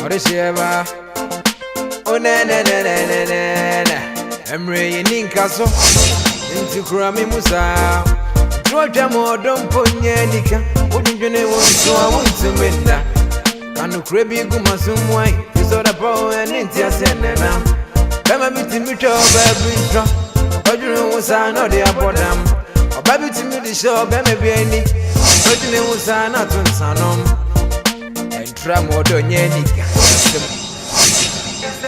Orisheba. Oh na na na na na na. Emre NKASO. Into Krami Musa. Georgia more don't ponye nika. Odinjene wonso awonto menda. Kanu krebi gumasum wai. Isoda power and intia senena. Bema biti mucho baby intro. Odinjene wonsa no de abodam. Obabi ti mi di show bema bi ani. Odinjene wonsa na tunsanom. Entra modo nyenika.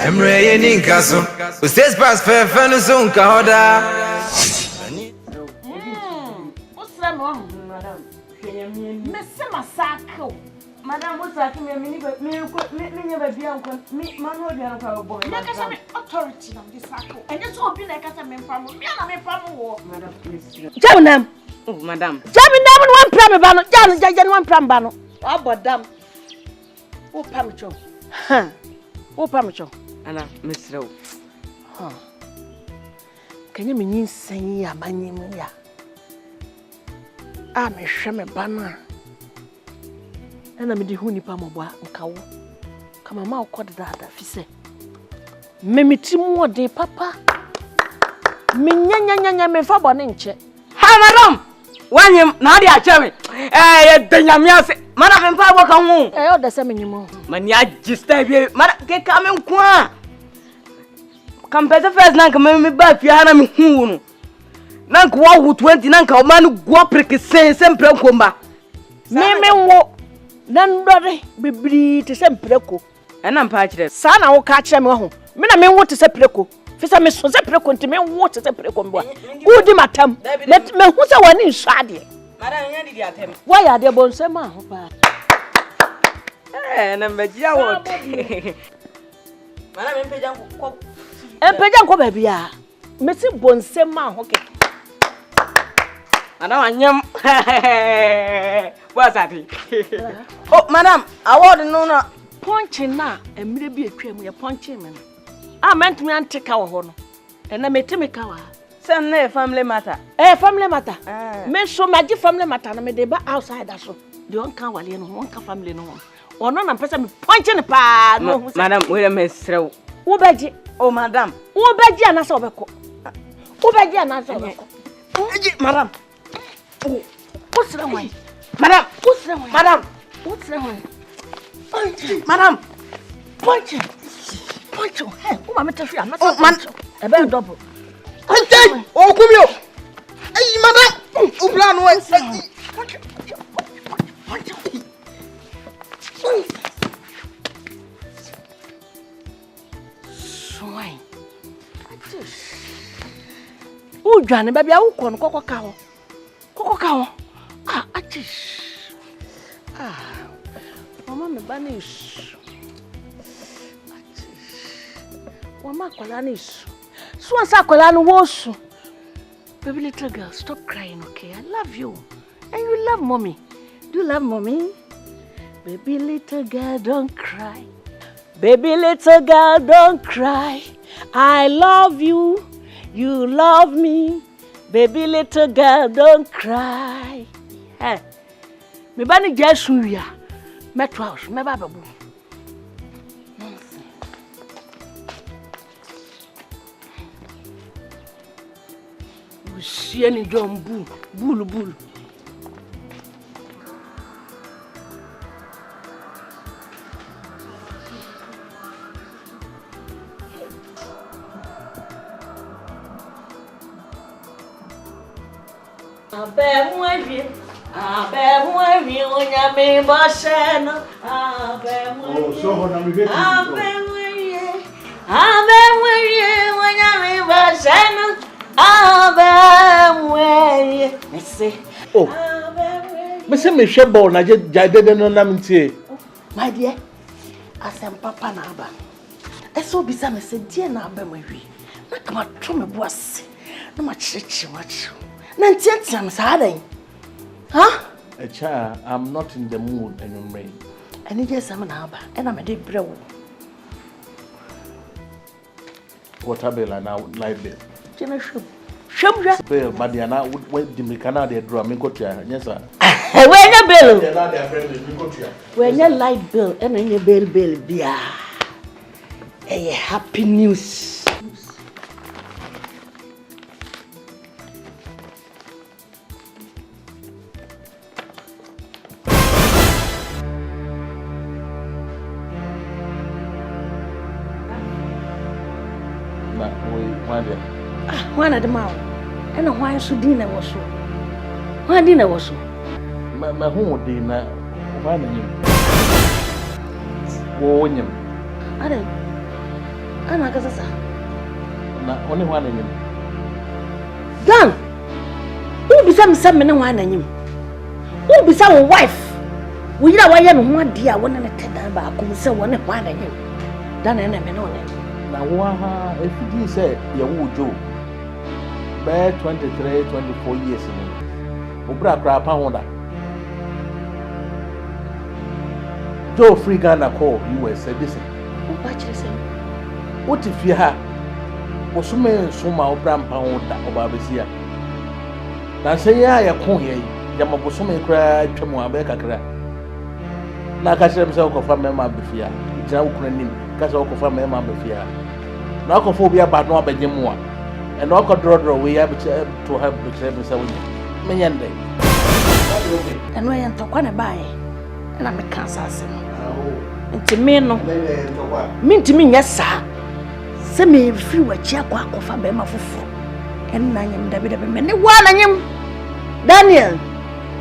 Emre NKASO. Ustes pass fe no sonka hoda. Madam, what's that? Me baby uncle, me man who be uncle boy. Like I said, authority on this circle. And just hope like I said, me family. Me and me family. Madam, please. Jaminam. Oh, madam. Jaminam one pram bano. Jan one pram bano. Oh, but damn. Oh, pamicho. Huh. Oh, pamicho. Anna, Miss Rowe. Huh. Can you mean saying ya manimia? I'm a shame banner. And I'm the honey pamobwa nkawo kama ma ukode dada fise memiti mu ode papa menyanyanya me fa bone nche ha madam wanyem na de ache me danyame ase mana me fa boka hu o de se menyimo mani agista bi mana ke ka me nko a campeta first na ka me ba fia na me hu no na nko wa 20 na nka o ma no go preke sempre nkomba me wo Nandore bibri te se mpreko ena mpa akire sa na wo ka akire me ho me na me wo te se preko fisa me so se preko nti me wo te se preko mboa udi matam me hu se wani nsade madam nya didi atem wo ya de bonse ma ho pa na mbegia wo madam empeja nko ba bia me si bonse ma ho ke madam anyam what's that? Oh, madam, award no na punching na emire bi atwam ye punching me. Ah, meant me anteka wo ho no. And na metime ka wa. Say na family matter. Family matter. Me so magi family matter na me dey ba outside that so. The one kan wale no, one kan family no. Ono na pesa me punching pa no. Madam, we dey mesrew. Wo baji. Oh, madam. Wo baji anasa obeko. Wo baji anasa obeko. Madam. Oh, what's wrong with you? Madam, what's wrong with you? Madam, what's wrong with you? Madam, punch it. Punch it. Hey, who am I to feel? I'm not punch it. A better double. Punch it. Oh, come here. Hey, madam. Oh, plan one. Punch it. Punch it. Swine. Oh, Johnny, baby, I will call Coco Cow. Coco Cow. Ah, atish. Ah, mama me banish. Atish. Mama kolanish. Swansa kolani wosu. Baby little girl, stop crying, okay? I love you. And you love mommy. Do you love mommy? Baby little girl, don't cry. Baby little girl, don't cry. I love you. You love me. Baby little girl, don't cry. Hey, me bani jesu ya. Metro house, me ba babu. We see any John bull. Abemwe onyame bosheno abemwe so na me beti abemwe onyame bosheno abemwe mese oh mese me hwe ball na jade no na mtie my dear asem papa na aba eso bisa mese die na abemwe wi na kama to me boase na ma chichi wachi na ntiatia me sa adan. Huh? I'm not in the mood anymore. I need just some number, and I'm a deep brew. What a bill and now live bill. Show me, but the Anna would wait the Canada drum and go to yes, sir. When bill. When your light bill and then your bill bia. A happy news. One at the mouth, and a wine so dinner was so. Why dinner was so? My home dinner, one of you. I don't. I'm not going only one of you. Done. Who be some men and one of you? Who be some wife? We know why I'm one dear, one and a ten back, who say one and one of you. Done and I'm on it. Now, if you say you would do. Bear 23, 24 years in it. Ubra Grappa Honda. Joe Free Ghana call US said this. What if you have was so many Suma Bram Pound or Babesia? Now say, I come here, Yamabosume cry, Chemuabeca cry. Like I said, himself of a member before. It's now Ukrainian, Castle of a member before. Narcophobia, but no Benjamin. And I could draw we have to have the same as Mayande. And we are talking about and I'm a cancer. And to me, no, mean to me, yes, sir. Send me free with Chiaco of a Bema for and I am David of many one I am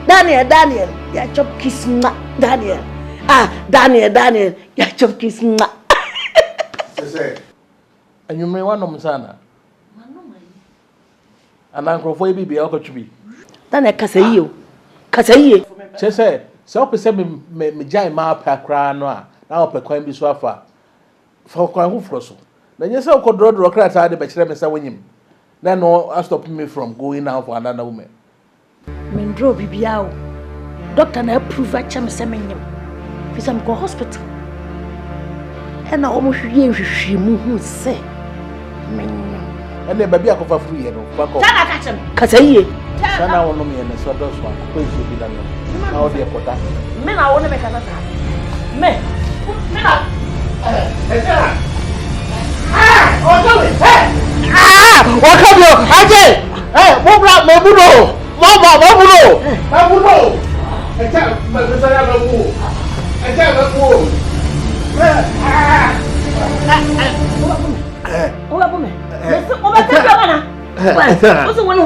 Daniel, ya chop kiss Daniel. Ah, Daniel, ya chop kiss. And you may want them, Sana. And Uncle Foy be Uncle Twi. Then I can say you. Say, she said, so perceive me giant map per crown, now per coin be so far. For Quan Frosso. Then you saw could draw the rockets out the bachelor, Mr. William. Then no, I stop me from going out for another woman. Mendro Bibiao. Doctor, I approve at Chamsemium. For some go hospital. And I almost hear she move say. And then baby, I go free, you know. Kasaye. Sana wonu me and so those one. Please be done. How dear for that. Men I want to make another. Men. What come you? Hey, what black Mabudo? Mama, Mabudo. I tell my Mabu. I tell What's the one?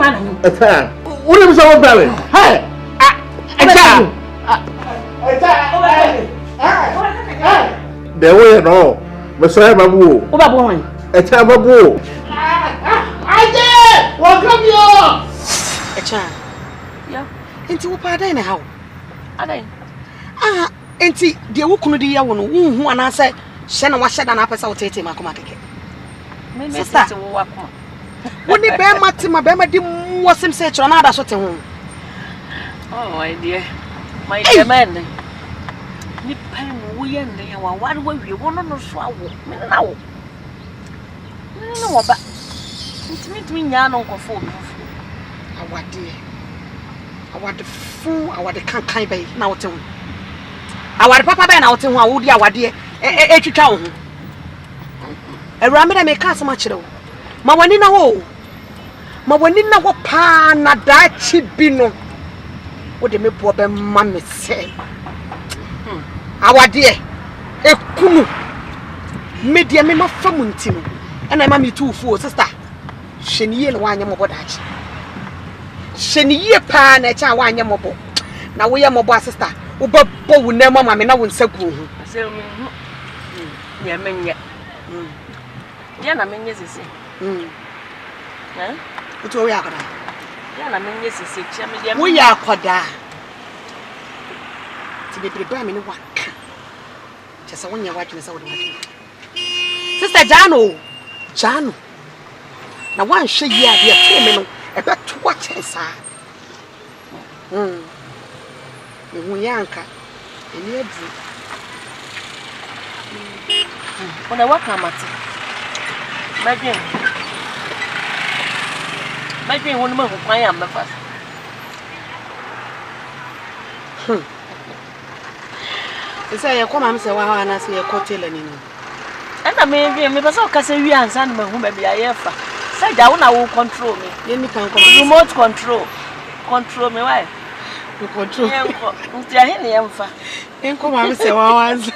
What is our belly? Hey, there were no Messiah Mabu. A tababu. I did. Welcome you. A child. Yeah. Into a pardon how? Ah, enti the Wukundi who and I said, Shannon was shed an apple out to Makomake. Sister, when the bear Matima Bema was him such another sort of home. Oh, my dear man. Nippon, we end the hour. What way you want to know? Now, no, but it's me, young uncle for me. Our dear, our the fool, our the can't kind by now. Our papa Ben out in one would our dear, a town. A ramada may cast much though. Ma wanina wo. Ma wanina wo pa na dachi bino. Wo de me po be ma say. Our dear, e kunu. Me dear me ma famu ntino. E na ma me two fool sister. Sheniye no wanya mo bodachi. Sheniye pa na cha wanya mo bo. Na wo ye mo bo sister. Wo ba bo wo na mama me na wo nsaku hu. Say me. Ya menye. Ya na menye sisi. Eh? Uto ya koda. Ya na menye sisi chia me dia. Wo ya koda. Ti be prepare me ni waka. Chesa wonya watwe sa wo de watwe. Sister Jano. Na wan hwe yi a de to me no e be to wa chesa. Me hu yanka. Eni adu. Ona waka mate. Imagine one man who cry am fast. Say you come am say wa ha na say you hotel ni ni. And me person kase wi ansa na mahu ba bia ye fa. Say ja wo na wo control me. Ye ni kan come Remote control. Control me why? You control. Yenko. Nti ahe ne yemfa. En come am say wa ansa.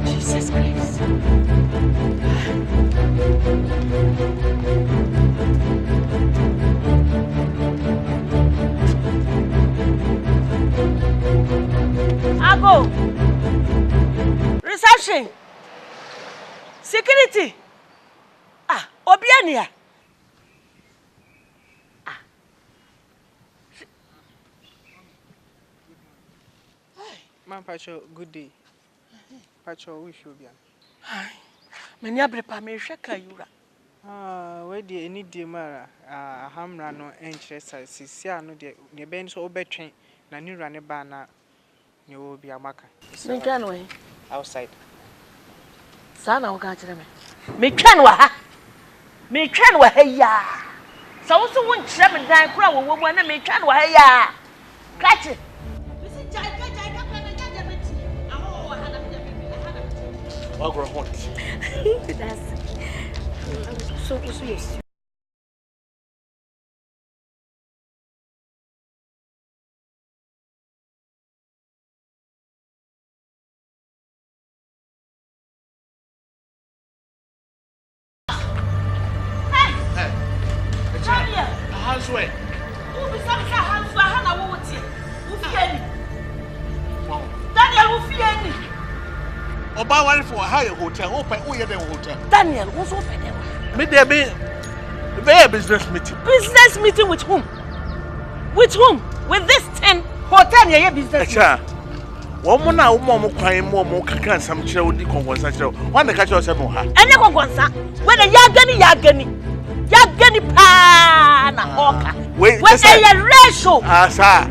Jesus Christ. Ago. Reception. Security. Ah, Obiania. Ah. Man Pacho, good day. Pacho, wish you be. Hi. Many abrepa me shaka yura. Where the any demara, hamra no interest, Sisia no the bench over train, na new run a banner, you will be a marker. Outside. Sana wakati me. Me twan wa ha. Me twan wa ha ya. Sa wo so won kire me dan kura wo wo na me twan wa ha ya. Kachi. Bisi jai ka pa na jaja beti. Aho wa ha na me me. Agro hunt. That's so yes. Oba worry for a higher hotel, open the hotel. Daniel, what's open there? Me there be a business meeting. Business meeting with whom? With whom? With this 10 hotel near business. Acha. One now, more crying more can some child conversation. One the catch yourself on her. And you go when a yagani pan oka. Wait, when a ratio. Ah, sir.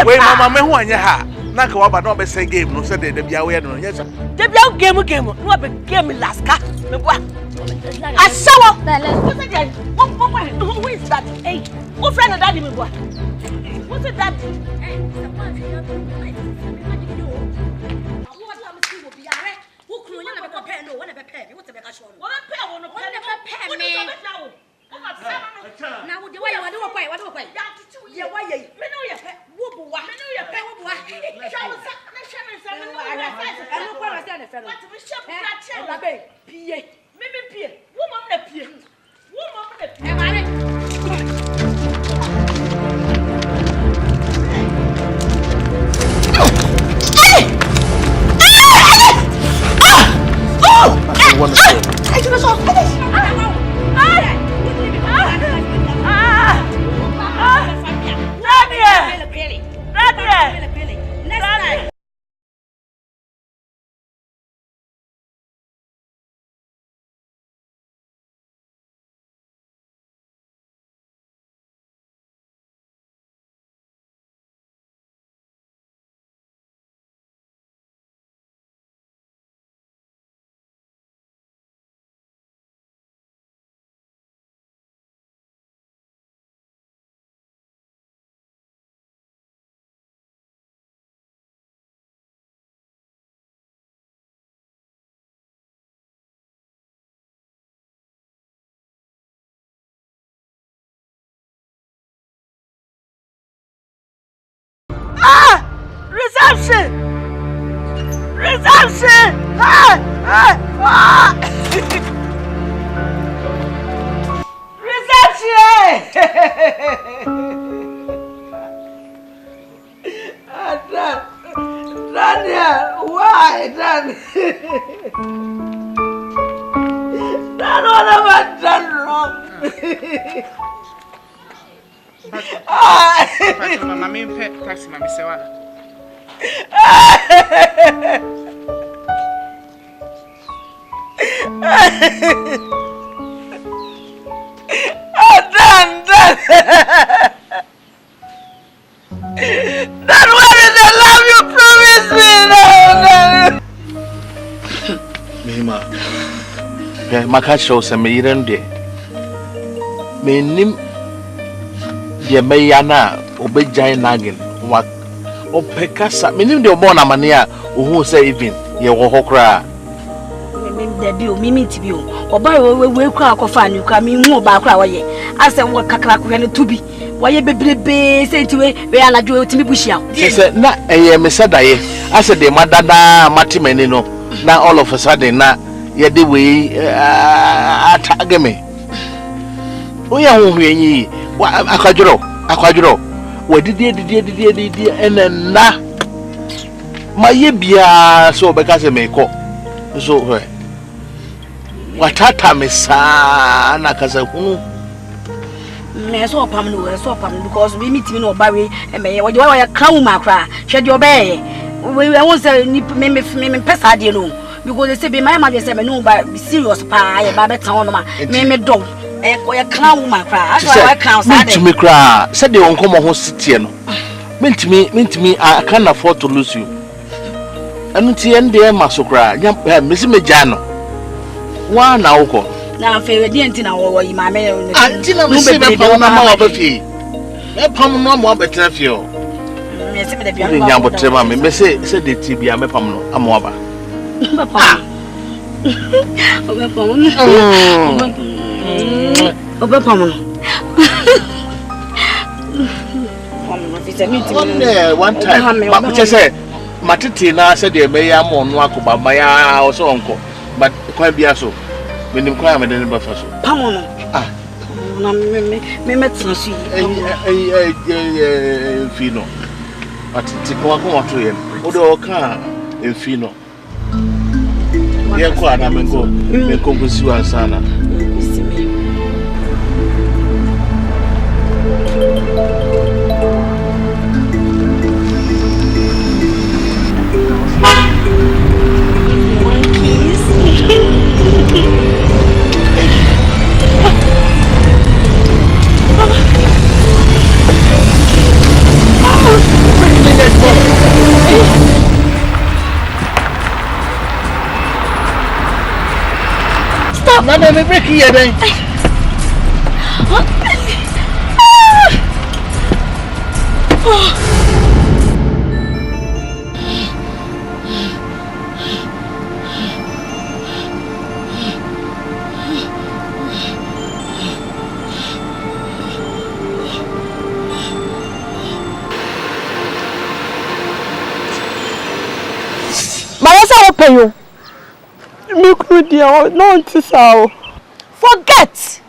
Wait, Mamma, me one ya. Naka but not be say game, no said the Biaway. Yes, sir. The game, what the game last cat. I saw who is that? Hey, what friend of daddy? What's it that? Now, what do I want to pay? What do I pay? Yeah, why? Me know you pay. Whoop, what? Me know you pay. Whoop, what? Show us that. Resumption! Daniel, why? Daniel, what have I done wrong? Mama, me pet taxi, Mammy Sewa. That what is the love you promised me? Mima, my cat shows a million day. Me nim the Mayana, obey giant nagging. What? O Pecasa, meaning the Mona Mania, who say even ye wokra. The bill, Mimi to you, or by way crack of fun, you come in more back away. I said, what crack when to be. Why you be say to it, where I do to me bush out. She said, not a Messada. I said, the Madana Matimenino, now all of a sudden, not yet the way attack me. We are home, ye, what a quadro. What did you and then na my yebia so because I may call so what time is sana Kazahu? I saw Pam because we meet me no Barry and may what you are a crown macra, shed your bay. We won't say me Pessadino because they say be my mother said no by serious pie, Babette Town, me don't. A clown macra, I can't to me cry, said the uncommon host. Meant to me, I can't afford to lose you. And it's the end there, Masocra, Miss Mejano. One now, now, fair didn't know what you my mail. I didn't receive a pound of fee. A pound no more better for you. Miss Yambo, may say, said the Tibia Mepamno, Amoba. One time, I said, Matitina said, they may am on Wakuba, my house uncle, but quite be so. When you climb, I didn't buffer so. Pamono. Ah, me met some Fino. But it's a to him. Odo car in Fino. Yeah, quite. I mean, go. Me come to see you, Asana. Stop! Now let me break here then. Pay you. Look good, dear. No, forget.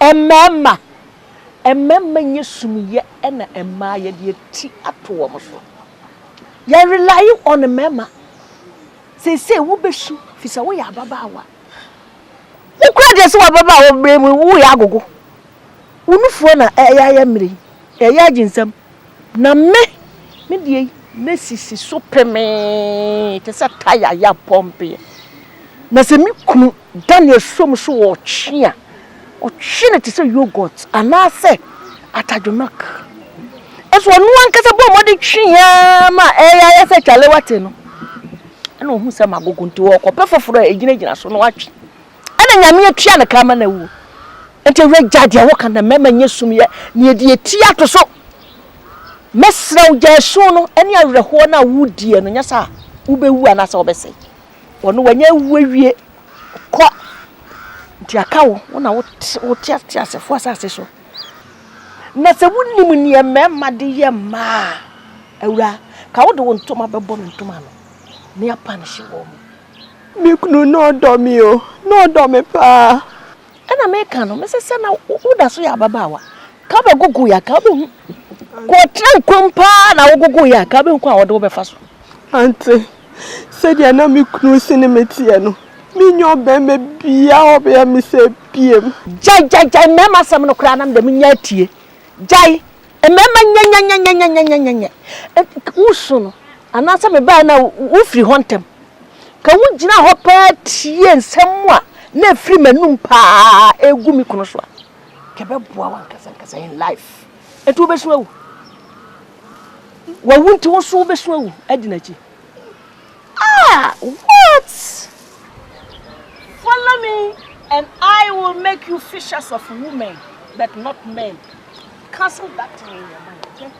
Emma. Yesumi and Emma ye tea at home. You rely on a memma. Say, who be shoe, Fisa, we are Babawa. Who cried us what Baba will bring we are go. Unufona, Emily, a yajinsam. Na me, Nesisi super me te sa tire ya pompe na se mi kunu Daniel som so o chia te se yogurt ana se atadwomak eso no ankasa bo mo de twia ma ya se chale wate no ana ohu se magogo nti wo ko pefoforo egina so no watwe ana nyame atwa na kama na wu ente we jade wo kan na mema nyesum ye ne de tia to so mesra ujaso no ene awerho na wudie no nyasa ubewu anasa obese wono wanya wuwie ko diakawo wona wotia asefo asase so na se wunim ne mema de ye ma awura ka wo de wontoma bebo ntoma no ne apanish wo me kunu no do mi o no do me pa ana me kan no mesese na woda so ya babawa ka ba gugu ya ka ba ko tran kwampa na wogogo ya ka be nko a wode wo be fa so ante se dia na mi kunu sine metie no mi nyo be me bia obe ya mi se piem jai mema sam no kra na de mi nya tie jai mema nya uso no anasa me ba na wo firi hontem ka wo gina ho pa tie nsem a na firi manum pa egu mi kunu so a ke be boa wan kasa in life etu be so wa wunti wo so be so adinachi what? Follow me and I will make you fishers of women but not men. Cancel that thing in your mind, okay?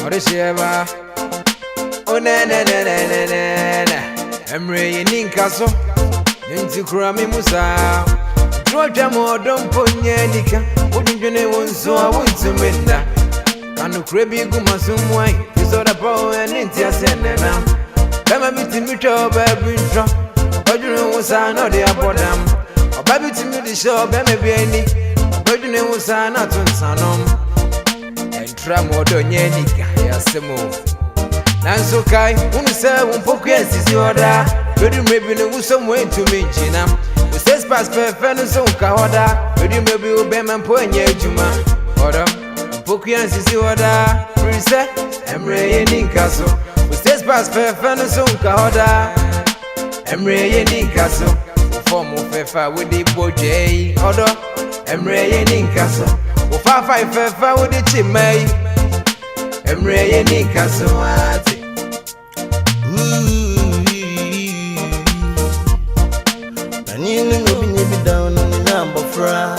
Orisheba oh na emre NKASO nti kurami musa Roja mo don ponye nika odunjene wonso awuntumenda kanu krebi gumasumwai isoda po enti asenena bema bitimi cho baby ntro odunjene wonsa no de abodam obabi timi di show bema bi ani odunjene wonsa na tunsanom entra mo donye nika yasemo nanso kai unse unpoku ensisi oda bedu mebi ne wuso mo entumi njina Says pass perfect so kahoda you maybe obema ponye ejuma odo poku yansisi oda prince emre NKASO says pass perfect so kahoda emre NKASO form fefa with the boje odo emre NKASO fa fefa with the chimay emre NKASO ati Nini no be down on the number fra